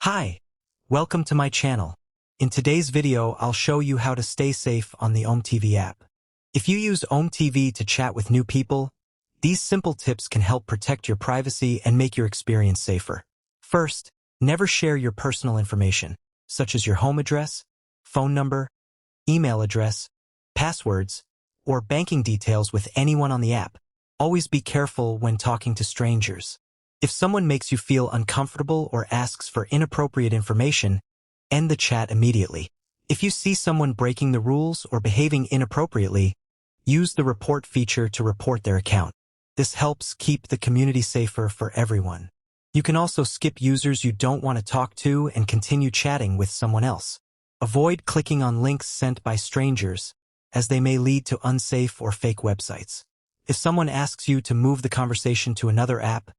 Hi, welcome to my channel. In today's video, I'll show you how to stay safe on the OmeTV app. If you use OmeTV to chat with new people, these simple tips can help protect your privacy and make your experience safer. First, never share your personal information, such as your home address, phone number, email address, passwords, or banking details with anyone on the app. Always be careful when talking to strangers. If someone makes you feel uncomfortable or asks for inappropriate information, end the chat immediately. If you see someone breaking the rules or behaving inappropriately, use the report feature to report their account. This helps keep the community safer for everyone. You can also skip users you don't want to talk to and continue chatting with someone else. Avoid clicking on links sent by strangers, as they may lead to unsafe or fake websites. If someone asks you to move the conversation to another app,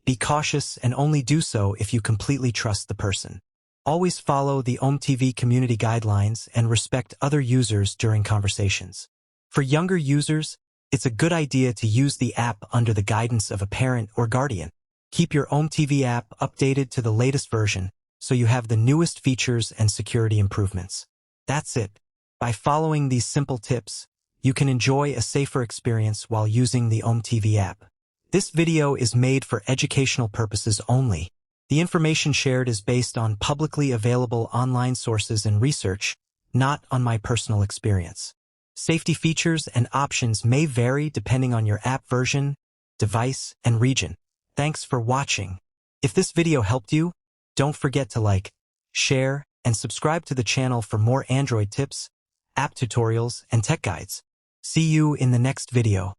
be cautious and only do so if you completely trust the person. Always follow the OmeTV community guidelines and respect other users during conversations. For younger users, it's a good idea to use the app under the guidance of a parent or guardian. Keep your OmeTV app updated to the latest version so you have the newest features and security improvements. That's it. By following these simple tips, you can enjoy a safer experience while using the OmeTV app. This video is made for educational purposes only. The information shared is based on publicly available online sources and research, not on my personal experience. Safety features and options may vary depending on your app version, device, and region. Thanks for watching. If this video helped you, don't forget to like, share, and subscribe to the channel for more Android tips, app tutorials, and tech guides. See you in the next video.